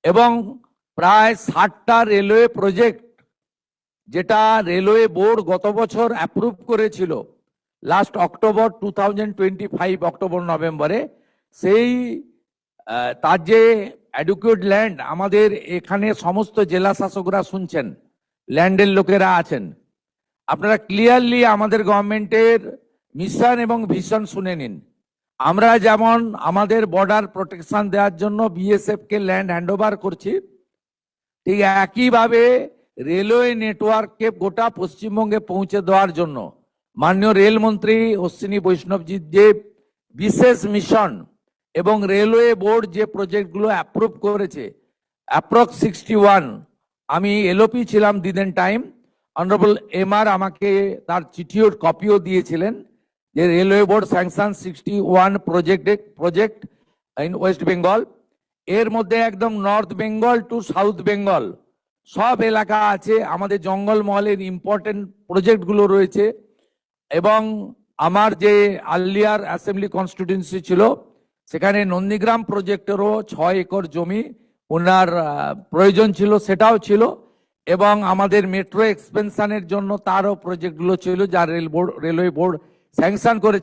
এবং প্রায় 60টা railway project যেটা রেলওয়ে বোর্ড গত বছর অ্যাপ্রুভ করেছিল লাস্ট অক্টোবর 2025 অক্টোবর নভেম্বরে, সেই তার যে অ্যাডুকুয়েট ল্যান্ড আমাদের এখানে সমস্ত জেলা শাসকরা শুনছেন, ল্যান্ডের লোকেরা আছেন, আপনারা ক্লিয়ারলি আমাদের গভর্নমেন্টের মিশন এবং ভিশন শুনে নিন। আমরা যেমন আমাদের বর্ডার প্রোটেকশন দেওয়ার জন্য বিএসএফ কে ল্যান্ড হ্যান্ডওভার করছি, ঠিক একইভাবে রেলওয়ে নেটওয়ার্ককে গোটা পশ্চিমবঙ্গে পৌঁছে দেওয়ার জন্য মাননীয় রেলমন্ত্রী অশ্বিনী বৈষ্ণবজির যে বিশেষ মিশন এবং রেলওয়ে বোর্ড যে প্রজেক্টগুলো অ্যাপ্রুভ করেছে, অ্যাপ্রক্স 61, আমি এলওপি ছিলাম দিদেন টাইম, অনারেবল এমআর আমাকে তার চিঠিও কপিও দিয়েছিলেন যে railway board sanction 61 project in West Bengal. এর মধ্যে একদম North Bengal to South Bengal সব এলাকা আছে, আমাদের জঙ্গলমহলের ইম্পর্টেন্ট প্রজেক্টগুলো রয়েছে। এবং আমার যে আর্লিয়ার অ্যাসেম্বলি কনস্টিটিউয়েন্সি ছিল সেখানে নন্দীগ্রাম প্রজেক্টেরও 6 একর জমি ওনার প্রয়োজন ছিল, সেটাও ছিল। এবং আমাদের মেট্রো এক্সপেনশনের জন্য তারও প্রজেক্টগুলো ছিল যা রেলওয়ে বোর্ড স্যাংশন করে